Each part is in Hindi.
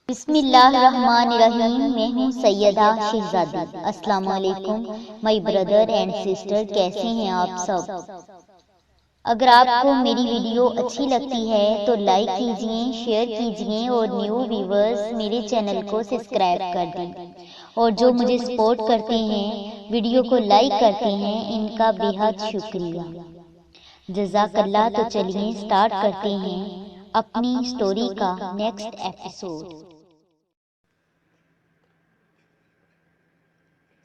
बिस्मिल्लाहिर्रहमानिर्रहीम। मैं हूँ सैयदा शहजादी। अस्सलाम वालेकुम माय ब्रदर एंड सिस्टर, कैसे हैं आप सब। अगर आपको मेरी वीडियो अच्छी लगती है तो लाइक कीजिए, शेयर कीजिए और न्यू व्यूवर्स मेरे चैनल को सब्सक्राइब कर दें। और जो मुझे सपोर्ट करते हैं, वीडियो को लाइक करते हैं, इनका बेहद शुक्रिया, जज़ाकल्लाह। तो चलिए स्टार्ट करते हैं अपनी स्टोरी का नेक्स्ट एपिसोड।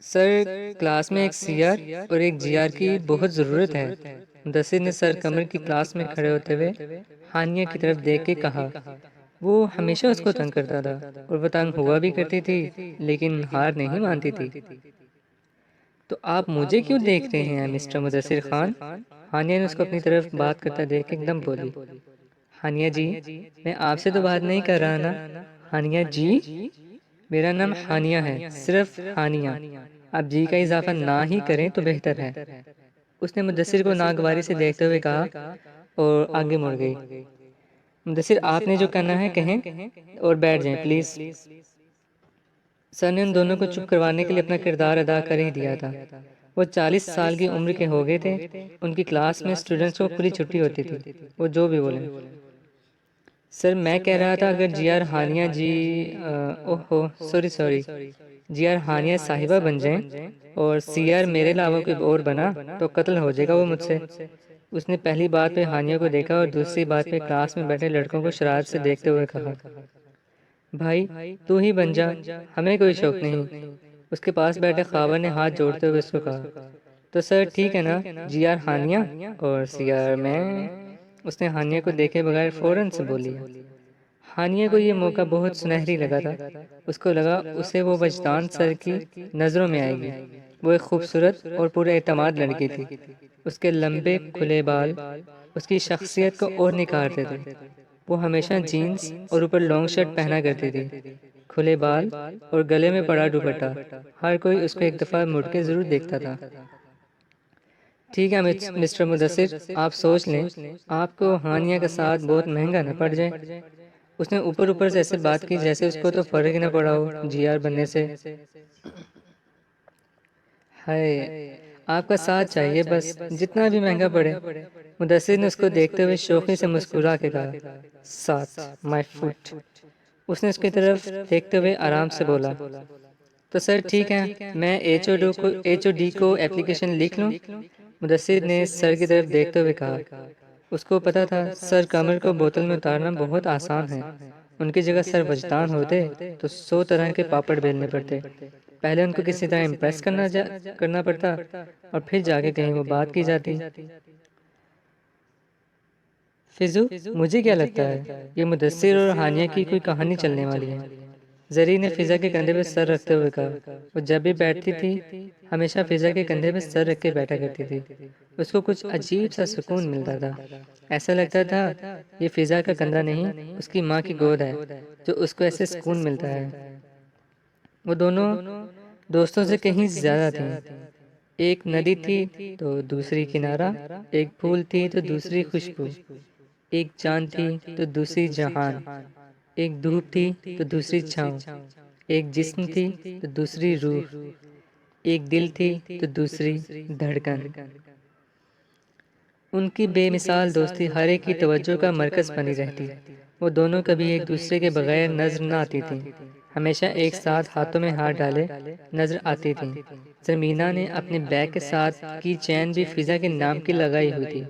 सर, क्लास में एक सीआर और एक जीआर की बहुत ज़रूरत है। मुदस्सिर ने सर कमर की क्लास में खड़े होते हुए हानिया की तरफ देख के कहा। वो हमेशा उसको तंग करता था और वो तंग हुआ भी करती थी, लेकिन हार नहीं मानती थी। तो आप मुझे क्यों देख रहे हैं मिस्टर मुदस्सिर खान? हानिया ने उसको अपनी तरफ बात करता देख एकदम बोली। हानिया जी, मैं आपसे तो बात नहीं कर रहा ना। हानिया जी, मेरा नाम हानिया है, सिर्फ हानिया। आप जी का इजाफा ना ही करें तो बेहतर है। उसने मुदस्सिर को नागवारी से देखते हुए कहा और आगे मुड़ गई। मुदस्सिर, आपने जो करना है कहें और बैठ जाएं प्लीज। सर ने उन दोनों को चुप करवाने के लिए अपना किरदार अदा कर ही दिया था। वो 40 साल की उम्र के हो गए थे। उनकी क्लास में स्टूडेंट्स को खुली छुट्टी होती थी, वो जो भी बोले। सर, मैं कह रहा था अगर जीआर हानिया जी ओहो सॉरी सॉरी जीआर हानिया साहिबा बन जाएं और सीआर मेरे अलावा कोई और बना तो कत्ल हो जाएगा वो मुझसे। उसने पहली बात पे हानिया को देखा और दूसरी बात पे क्लास में बैठे लड़कों को शरारत से देखते हुए कहा, भाई तू ही बन जा, हमें कोई शौक नहीं। उसके पास बैठे खावर ने हाथ जोड़ते हुए उसको कहा, तो सर ठीक है ना, जीआर हानिया और सीआर मैं। उसने हानिया को देखे बगैर फौरन से बोली। हानिया को ये मौका बहुत सुनहरी लगा था। उसको लगा उसे वो वजदान सर की नज़रों में आएगी। वो एक खूबसूरत और पूरे एतमाद लड़की थी। उसके लंबे खुले बाल उसकी शख्सियत को और निखारते थे। वो हमेशा जीन्स और ऊपर लॉन्ग शर्ट पहना करती थी। खुले बाल और गले में पड़ा दुपट्टा, हर कोई उसको एक दफ़ा मुड़ के ज़रूर देखता था। ठीक है मिस्टर मुदस्सिर, आप सोच लें, आपको हानिया का साथ बहुत महंगा न पड़ जाए। उसने ऊपर ऊपर से ऐसे बात की जैसे उसको तो फर्क ही न पड़ा हो जीआर बनने से। हाय, आपका साथ चाहिए बस, जितना भी महंगा पड़े। मुदस्सिर ने उसको देखते हुए शौक़ी से मुस्कुरा के कहा, साथ, माय फुट। उसने उसकी तरफ देखते हुए आराम से बोला, तो सर ठीक है, मैं एचओडी को एप्लीकेशन लिख लूँ। मुदस्सिर ने सर की तरफ देखते हुए कहा। उसको पता था सर कमर को बोतल में उतारना बहुत आसान है। उनकी जगह सर वजदान होते तो 100 तरह के पापड़ बेलने पड़ते। पहले उनको किसी तरह इम्प्रेस करना पड़ता और फिर जाके कहीं वो बात की जाती। फिजू, मुझे क्या लगता है ये मुदस्सिर और हानिया की कोई कहानी चलने वाली है। जरी ने फिजा के कंधे पर सर रखते हुए कहा। वो जब भी बैठती थी हमेशा फिजा के कंधे पर सर रख के बैठा करती थी। उसको कुछ अजीब सा सुकून मिलता था। ऐसा लगता था ये फिजा का कंधा नहीं, उसकी माँ की गोद है जो उसको ऐसे सुकून मिलता है। वो दोनों दोस्तों से कहीं ज्यादा थी। एक नदी थी तो दूसरी किनारा, एक फूल थी तो दूसरी खुशबू, एक चांद थी तो दूसरी जहान, एक धूप थी तो दूसरी छाँव, एक जिस्म थी तो दूसरी रूह, एक दिल थी तो दूसरी धड़कन। उनकी बेमिसाल दोस्ती हर एक की तवज्जो का मरकज़ बनी रहती। वो दोनों कभी एक दूसरे के बगैर नजर न आती थीं। हमेशा एक साथ हाथों में हाथ डाले नजर आती थीं। ज़मीना ने अपने बैग के साथ की चैन भी फिजा के नाम की लगाई हुई थी।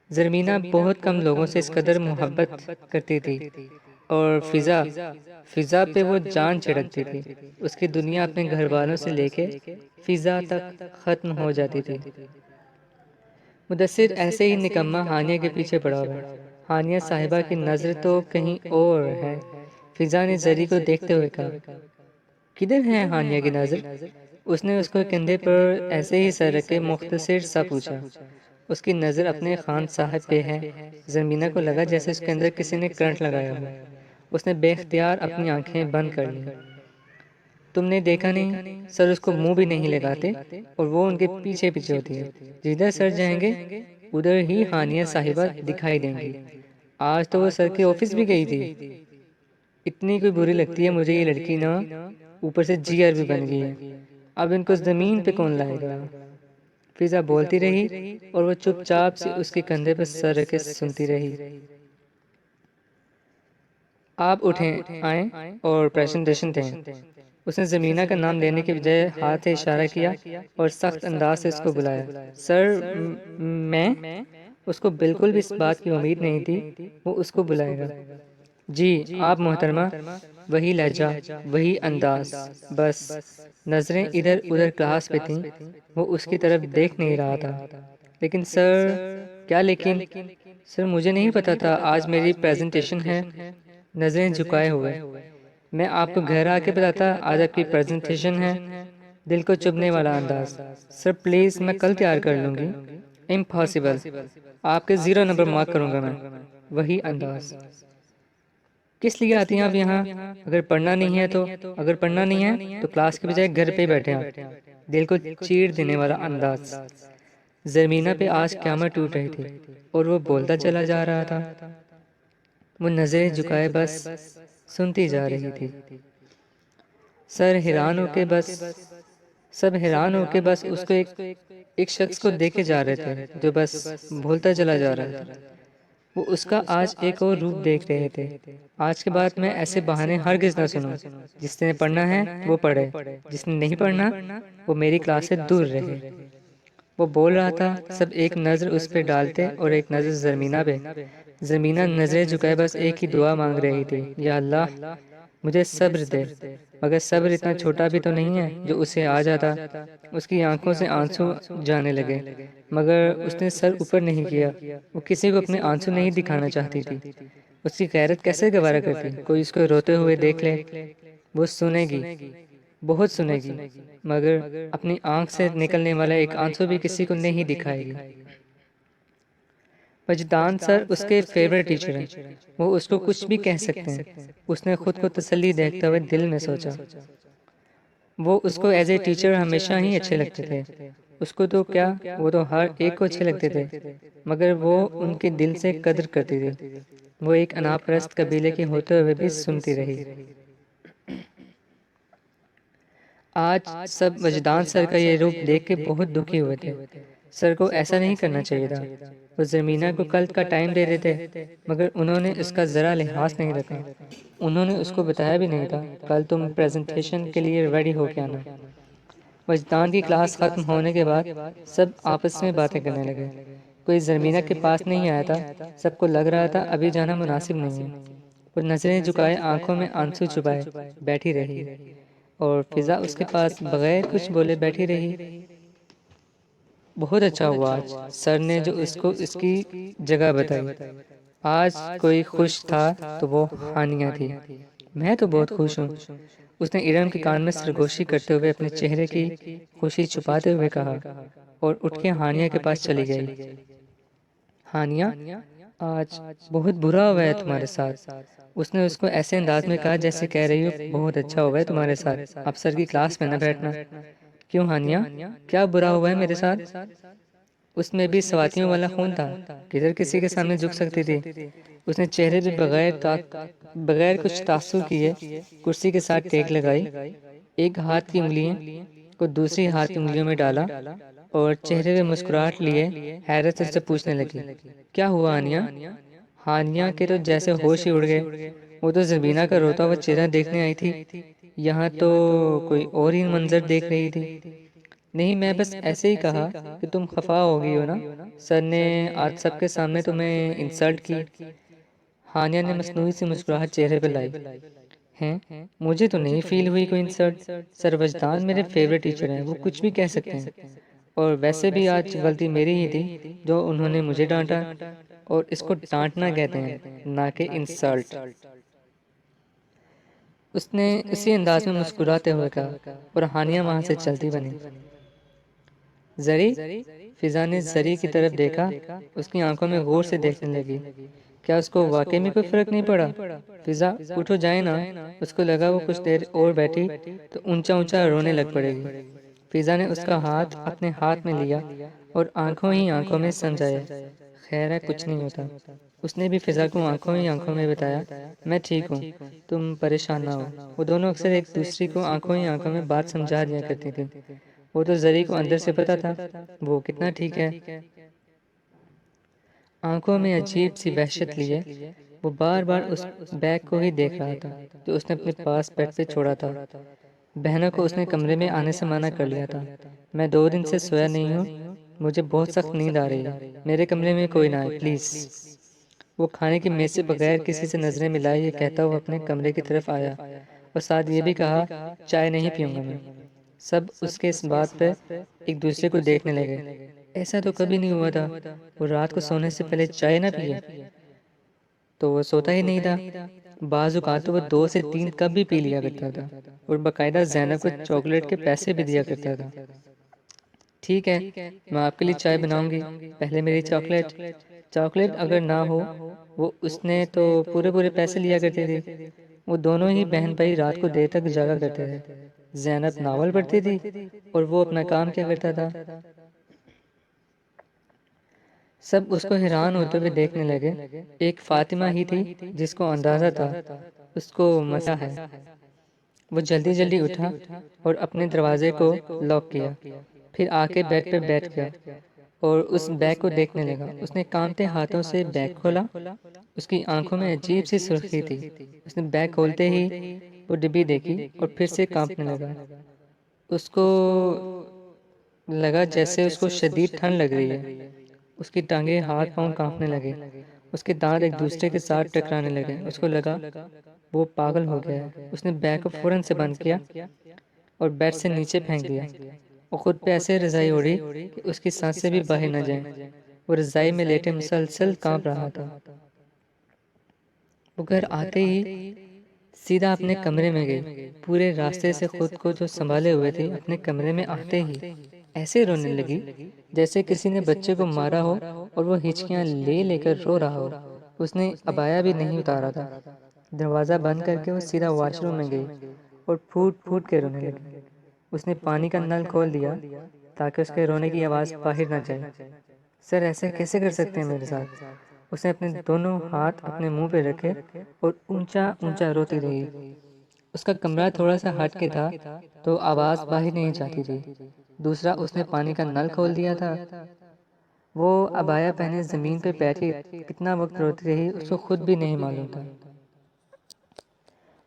ज़मीना बहुत कम लोगों से इस कदर मोहब्बत करती थी और फिजा पे वो जान छिड़कती थी। उसकी दुनिया अपने घर वालों से लेके फिजा तक खत्म हो जाती थी। मुदस्सिर ऐसे ही निकम्मा हानिया के पीछे पड़ा हुआ है। हानिया साहिबा की नज़र तो कहीं और है। फिजा ने जरी को देखते हुए कहा, किधर है हानिया की नज़र? उसने उसको कंधे पर ऐसे ही सर रख के मुख्तसर सा पूछा। उसकी नज़र अपने खान साहब पे है। ज़मीना को लगा जैसे उसके अंदर किसी ने करंट लगाया हो। उसने बेख्तियार अपनी आंखें बंद कर लीं। तुमने देखा नहीं, सर उसको मुंह भी नहीं लगाते और वो उनके पीछे पीछे होती है। जिधर सर जाएंगे उधर ही हानिया साहिबा दिखाई देंगी। आज तो वो सर के ऑफिस भी गई थी। इतनी कोई बुरी लगती है मुझे ये लड़की ना, ऊपर से जीआर भी बन गई है। अब इनको ज़मीन पे कौन लाएगा। फिजा बोलती रही और वो चुपचाप से उसके कंधे पर सर रखे सुनती रही। आप उठें, आए और प्रेजेंटेशन दें। उसने ज़मीना का नाम लेने के बजाय हाथ से इशारा किया और सख्त अंदाज से उसको बुलाया। सर, मैं। उसको बिल्कुल भी इस बात की उम्मीद नहीं थी वो उसको बुलाएगा। जी आप मोहतरमा। वही लहजा, वही अंदाज, बस नजरें इधर उधर क्लास पे थीं। वो उसकी तरफ देख नहीं रहा था। लेकिन सर। क्या लेकिन। सर मुझे नहीं पता था आज मेरी प्रेजेंटेशन है। नजरें झुकाए हुए। मैं आपको घर आके बताता आज आपकी प्रेजेंटेशन है। दिल को चुभने वाला अंदाज। सर प्लीज मैं कल तैयार कर लूंगी। इम्पॉसिबल। आपके 0 नंबर मार्क करूंगा मैं। वही अंदाज। किस लिए आती हैं आप यहाँ। अगर पढ़ना नहीं है तो। अगर पढ़ना नहीं है तो क्लास के बजाय घर पे बैठे आप। दिल को चीर देने वाला अंदाज। जमीना पे आज क़यामत टूट रही थी और वो बोलता चला जा रहा था। वो नजरें झुकाए बस सुनती जा रही थी। सर हैरान होके बस सब हैरान होके बस उसको एक शख्स को देखे जा रहे थे जो बस भूलता चला जा रहा था। वो उसका आज एक और रूप देख रहे थे। आज के बाद मैं ऐसे बहाने हरगिज़ ना सुनूं। जिसने पढ़ना है वो पढ़े, जिसने नहीं पढ़ना वो मेरी क्लास से दूर रहे। वो बोल रहा था, सब एक नज़र उस पे डालते और एक नज़र ज़मीना पे। ज़मीना नज़रें झुकाए बस एक ही दुआ मांग रही थी, या अल्लाह मुझे सब्र दे। मगर सब्र इतना छोटा भी तो नहीं है जो उसे आ जाता। उसकी आंखों से आंसू जाने लगे, मगर उसने सर ऊपर नहीं किया। वो किसी को अपने आंसू नहीं दिखाना चाहती थी। उसकी गैरत कैसे गवारा करती, कोई उसको रोते हुए देख ले। वो सुनेगी, बहुत सुनेगी, मगर अपनी आंख से निकलने वाला एक आंसू भी किसी को नहीं दिखाएगी। वजदान सर उसके फेवरेट टीचर हैं। वो उसको कुछ भी कह सकते हैं। उसने खुद को तसल्ली देखते हुए दिल में सोचा। वो उसको एज ए टीचर हमेशा ही अच्छे लगते थे। उसको तो क्या, वो तो हर एक को अच्छे लगते थे, मगर वो उनके दिल से कदर करती थी। वो एक अनापरस्त कबीले के होते हुए भी सुनती रही। आज सब वजदान सर का ये रूप देख के बहुत दुखी हुए थे। सर को ऐसा नहीं करना चाहिए था। वो ज़मीना को कल का टाइम दे रहे थे, मगर उन्होंने उसका ज़रा लिहाज नहीं रखा। उन्होंने उसको बताया भी नहीं था, कल तुम प्रेजेंटेशन के लिए रेडी होके आना। वजदान की क्लास ख़त्म होने के बाद सब आपस में बातें करने लगे। कोई ज़मीना के पास नहीं आया था। सबको लग रहा था अभी जाना मुनासिब नहीं है। वो नज़रें झुकाए, आंखों में आंसू छुपाए बैठी रही और फिजा उसके पास बगैर कुछ बोले बैठी रही। बहुत अच्छा हुआ आज सर ने जो उसको इसकी जगह बताई। आज कोई खुश था तो वो हानिया थी। मैं तो बहुत खुश हूँ। उसने इरम के कान में सरगोशी करते हुए अपने चेहरे की खुशी छुपाते हुए कहा और उठ के हानिया के पास चली गई। हानिया, आज बहुत बुरा हुआ है तुम्हारे साथ। उसने उसको ऐसे अंदाज में कहा जैसे कह रही हो बहुत अच्छा हुआ है तुम्हारे साथ, अब सर की क्लास में न बैठना। क्यों हानिया, क्या बुरा हुआ है मेरे साथ। उसमें भी सवातियों वाला खून था, किधर किसी के सामने झुक सकती थी। उसने चेहरे पे बगैर कुछ तासुर किए कुर्सी के साथ टेक लगाई, एक हाथ की उंगलियों को दूसरी हाथ की उंगलियों में डाला और चेहरे पे मुस्कुराहट लिए हैरत से पूछने लगी, क्या हुआ हानिया। हानिया के तो जैसे होश ही उड़ गए। वो तो ज़बीना का रोता हुआ चेहरा देखने आई थी, यहाँ तो कोई और ही मंजर देख रही थी। नहीं, मैं बस ऐसे ही कहा कि तुम खफा हो गई हो ना, सर ने आज सबके सामने तुम्हें इंसल्ट की। हानिया ने मसनूई सी मुस्कुराहट चेहरे पर लाई। हैं, मुझे तो नहीं फील हुई कोई इंसल्ट। सर वजदान मेरे फेवरेट टीचर हैं, वो कुछ भी कह सकते हैं। और वैसे भी आज गलती मेरी ही थी जो उन्होंने मुझे डांटा, और इसको डांटना कहते हैं, ना कि इंसल्ट। उसने इसी अंदाज में मुस्कुराते हुए कहा और हानिया वहां से चलती बनी। जरी, फिजा ने जरी की तरफ देखा, उसकी आंखों में गौर से देखने लगी। क्या उसको वाकई में कोई फर्क नहीं पड़ा। फिजा, उठो जाए ना। उसको लगा वो कुछ देर और बैठी तो ऊंचा ऊंचा रोने लग पड़ेगी। फिजा ने उसका हाथ अपने हाथ में लिया और आंखों ही आंखों में समझाया, खैर है, कुछ नहीं होता। उसने भी फिजा को आंखों ही आंखों में बताया, मैं ठीक हूँ, तुम परेशान ना हो। वो दोनों अक्सर एक दूसरे को आंखों ही आंखों में बात समझा दिया करती थी। वो तो जरी को अंदर से पता था वो कितना ठीक है। आंखों में अजीब सी वहशत लिए वो बार बार उस बैग को ही देख रहा था जो उसने अपने पास बेड पे छोड़ा था। बहनों को उसने कमरे में आने से मना कर लिया था। मैं 2 दिन से सोया नहीं हूँ, मुझे बहुत सख्त नींद आ रही है, मेरे कमरे में कोई ना आए प्लीज़। वो खाने की मेज से बगैर किसी से नजरें मिलाए ये कहता हुआ अपने कमरे की तरफ आया और साथ ये भी कहा, चाय नहीं पीऊंगा मैं। सब उसके इस बात पर एक दूसरे को देखने लगे। ऐसा तो कभी नहीं हुआ था, वो रात को सोने से पहले चाय ना पिए। तो वो सोता ही नहीं था। बाज़ औक़ात तो वो 2 से 3 कप भी पी लिया करता था और बाकायदा ज़ैनब को चॉकलेट के पैसे भी दिया करता था। ठीक है, मैं आपके लिए चाय बनाऊंगी, पहले मेरी चॉकलेट। चॉकलेट अगर ना हो, वो उसने तो पूरे पूरे पैसे लिया करती थी। वो दोनों ही बहन भाई रात को देर तक जागा करते थे। ज़ैनब नावल पढ़ती थी और वो अपना काम क्या करता था। सब उसको हैरान होते हुए देखने लगे। एक फातिमा ही थी जिसको अंदाजा था उसको मसा है। वो जल्दी जल्दी उठा और अपने दरवाजे को लॉक किया, फिर आके बेड पर बैठ गया और उस बैग को देखने लगा। उसने कांपते हाथों से बैग खोला। उसकी आंखों में अजीब सी सुर्खी थी। उसने बैग खोलते ही वो डिब्बी देखी और फिर से कांपने लगा। उसको लगा जैसे उसको शदीद ठंड लग रही है। उसकी टांगें हाथ पांव कांपने लगे। उसके दांत एक दूसरे के साथ टकराने लगे। उसको लगा वो पागल हो गया है। उसने बैग को फौरन से बंद किया और बेड से नीचे फेंक दिया। वो खुद पे ऐसे रजाई ओढ़ी कि उसकी सांसें भी बाहर न जाएं। वो रजाई में लेटे मुसलसल कांप रहा था। वो घर आते ही सीधा अपने कमरे में गई। पूरे रास्ते से खुद को जो संभाले हुए थी, अपने कमरे में आते ही ऐसे रोने लगी जैसे किसी ने बच्चे को मारा हो और वो हिचकियां ले लेकर रो रहा हो। उसने अबाया भी नहीं उतारा था। दरवाज़ा बंद करके वो सीधा वॉशरूम में गई और फूट फूट के रोने लगी। उसने पानी का नल खोल दिया ताकि उसके रोने की आवाज़ बाहर न जाए। सर ऐसे कैसे कर सकते हैं मेरे साथ? उसने अपने दोनों हाथ अपने मुंह पे रखे और ऊंचा ऊंचा रोती रही। उसका कमरा थोड़ा सा हट के था तो आवाज़ बाहर नहीं जाती थी। दूसरा, उसने पानी का नल खोल दिया था। वो अबाया पहने ज़मीन पे बैठी कितना वक्त रोती रही उसको खुद भी नहीं मालूम था।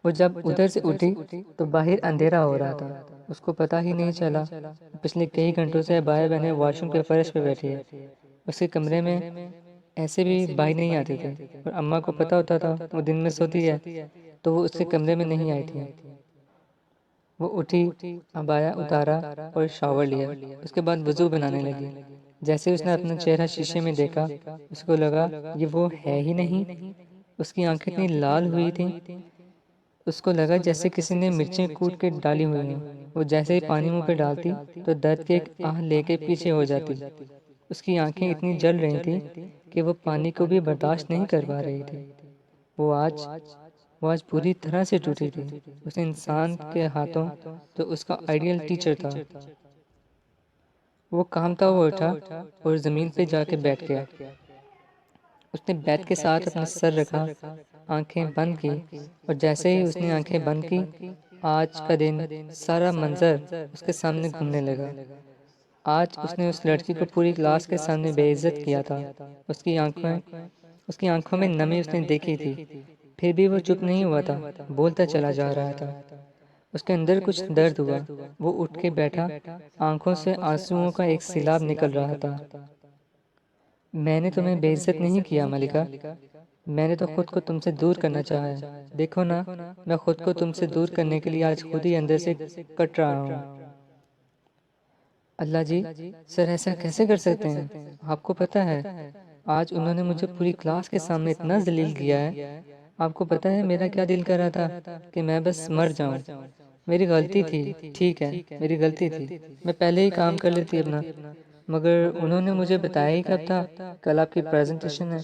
वो जब उधर से उठी तो बाहर अंधेरा हो रहा था। उसको पता ही नहीं चला पिछले कई घंटों से अबाया बहने वॉशरूम के फर्श पे बैठी है। उसके कमरे में ऐसे भी बाहर नहीं आते थे और अम्मा को पता होता था वो दिन में सोती है, तो वो उसके कमरे में नहीं आई थी। वो उठी, अबाया उतारा और शावर लिया। उसके बाद वजू बनाने लगी। जैसे उसने अपना चेहरा शीशे में देखा, उसको लगा ये वो है ही नहीं। उसकी आंखें इतनी लाल हुई थी, उसको लगा जैसे किसी ने मिर्चें कूट के डाली हुई हों। वो जैसे ही पानी मुंह पे डालती तो दर्द की एक आह लेके पीछे हो जाती। उसकी आंखें इतनी जल रही थी कि वो पानी को भी बर्दाश्त नहीं कर पा रही थी। वो आज वो आज पूरी तरह से टूटी थी। उस इंसान के हाथों जो उसका आइडियल टीचर था। वो कांपता हुआ उठा और ज़मीन पे जाके बैठ गया। उसने बेड के साथ अपना सर रखा, आंखें बंद की और जैसे ही उसने आंखें बंद की, आज का दिन, सारा मंजर उसके सामने घूमने लगा। आज उसने उस लड़की को पूरी क्लास के सामने बेइज्जत किया था। उसकी आंखों में नमी उसने देखी थी, फिर भी वो चुप नहीं हुआ था, बोलता चला जा रहा था। उसके अंदर कुछ दर्द हुआ। वो उठ के बैठा, आंखों से आंसुओं का एक सैलाब निकल रहा था। मैंने तुम्हें बेइज्जत नहीं किया मलिका, मैंने तो खुद को तुमसे दूर करना चाहा है। देखो ना, मैं खुद को तुमसे दूर करने के लिए आज खुद ही अंदर से कट रहा हूँ। अल्लाह जी, सर ऐसा कैसे कर सकते हैं? आपको पता है आज उन्होंने मुझे पूरी क्लास के सामने इतना जलील किया है। आपको पता है मेरा क्या दिल कर रहा था कि मैं बस मर जाऊं। मेरी गलती थी, ठीक है, मेरी गलती थी। मैं पहले ही काम कर लेती अपना, मगर उन्होंने मुझे बताया ही कब था कल आपकी प्रेजेंटेशन है।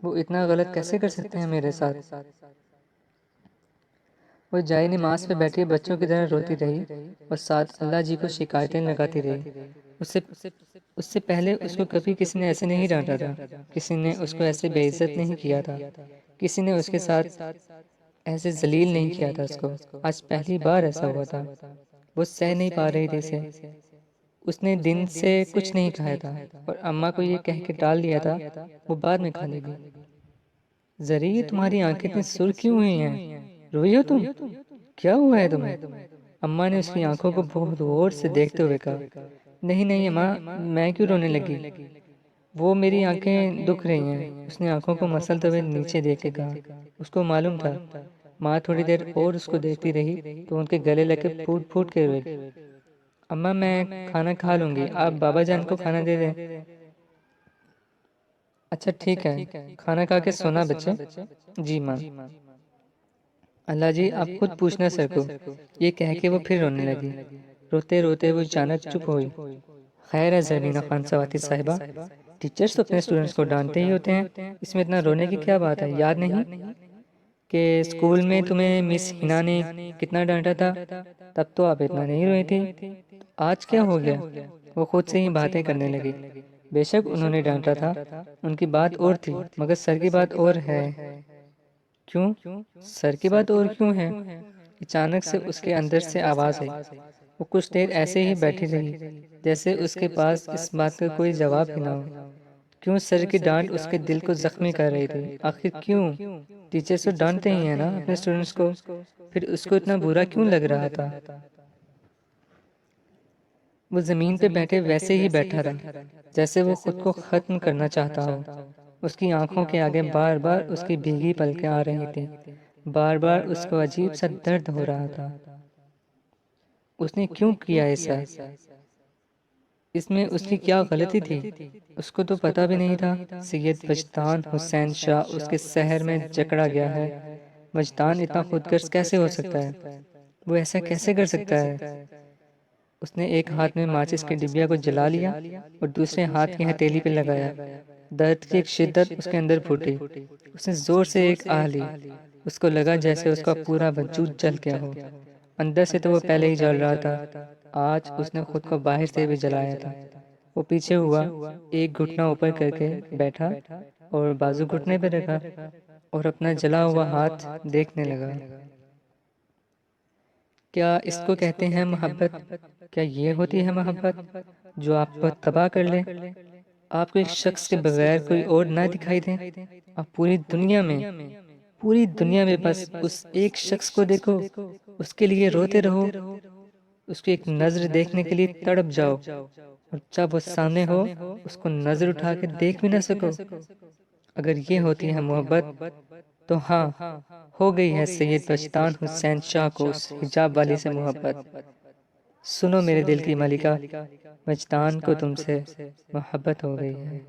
वो इतना गलत कैसे कर सकते हैं मेरे साथ? वो जाए नमाज पे बैठी बच्चों की तरह रोती रही और साथ अल्लाह जी को शिकायतें लगाती रही। उससे उससे पहले उसको कभी किसी ने ऐसे नहीं डांटा था, किसी ने उसको ऐसे बेइज्जत नहीं किया था, किसी ने उसके साथ ऐसे जलील नहीं किया था उसको। आज पहली बार ऐसा हुआ था। वो सह नहीं पा रही थी इसे। उसने दिन से कुछ नहीं खाया था और अम्मा को ये कह के टाल दिया था वो बाद में खा लेगी। जरी, तुम्हारी आंखें इतनी सुर्ख क्यों हुई हैं? रोई हो तुम? क्या हुआ है तुम्हें? अम्मा ने उसकी आंखों को बहुत गौर से देखते हुए कहा, नहीं नहीं अम्मा, मैं क्यों रोने लगी? वो मेरी आंखें दुख रही हैं। उसने आंखों को मसलते हुए नीचे देख के कहा। उसको मालूम था माँ थोड़ी देर और उसको देखती रही तो उनके गले लगे फूट फूट के रोए। अम्मा, मैं खाना खा लूंगी, आप बाबा जान को खाना दे दें। अच्छा ठीक है, खाना खा के सोना बच्चे। जी माँ। अल्लाह जी, आप खुद पूछना सर को। ये कह के वो फिर रोने लगी। रोते रोते वो अचानक चुप हुई। खैर है जरमीना खान सवाती साहिबा, टीचर्स तो अपने स्टूडेंट्स को डांटते ही होते हैं, इसमें इतना रोने की क्या बात है? याद नहीं कि स्कूल में तुम्हें मिस हिना ने कितना डांटा था? तब तो आप इतना नहीं रोई थी। आज क्या हो गया? वो खुद से ही बातें करने लगी। बेशक उन्होंने डांटा था, उनकी बात और थी, मगर सर की बात और है। क्यों? सर की बात और क्यों है? अचानक से उसके अंदर से आवाज आई। वो कुछ देर ऐसे ही बैठी रही, जैसे उसके पास इस बात का कोई जवाब ही ना हो। क्यों सर की डांट उसके दिल को जख्मी कर रही थी? आखिर क्यों? टीचर्स तो डांटते ही है ना अपने स्टूडेंट्स को, फिर उसको इतना बुरा क्यों लग रहा था? वो जमीन पे बैठे वैसे ही बैठा रहा, जैसे वो खुद को खत्म करना चाहता हो। उसकी आंखों के आगे बार बार उसकी भीगी पलकें आ रही थी। बार बार उसको अजीब सा दर्द हो रहा था। उसने क्यों किया ऐसा? इसमें उसकी क्या गलती थी? उसको तो पता भी नहीं था सैयद वजदान हुसैन शाह उसके शहर में जकड़ा गया है। वजदान इतना खुदगर्ज कैसे हो सकता है? वो ऐसा कैसे कर सकता है? उसने एक हाथ में माचिस के डिबिया को जला लिया और दूसरे हाथ की हथेली पे लगाया। दर्द की एक शिद्दत उसके अंदर फूटी। उसने जोर से एक आह ली। उसको लगा जैसे उसका पूरा वजूद जल गया हो। अंदर से तो वो पहले ही जल रहा था, आज उसने खुद को बाहर से भी जलाया था। वो पीछे हुआ, एक घुटना ऊपर करके बैठा और बाजू घुटने पे रखा और अपना जला हुआ हाथ देखने लगा। क्या इसको कहते हैं मोहब्बत? क्या ये होती है मोहब्बत जो आपको तबाह कर ले? आपको एक शख्स के बगैर कोई और ना दिखाई दे? आप पूरी दुनिया में बस उस एक शख्स को देखो, उसके लिए रोते रहो, उसकी एक नजर देखने के लिए तड़प जाओ, और जब वो सामने हो उसको नजर उठा के देख भी ना सको। अगर ये होती है मोहब्बत, तो हाँ, हो गई है सैयद बचतान हुसैन शाह को उस हिजाब वाली से मोहब्बत। सुनो मेरे दिल की मलिका, बचतान को तुमसे मोहब्बत हो गई है।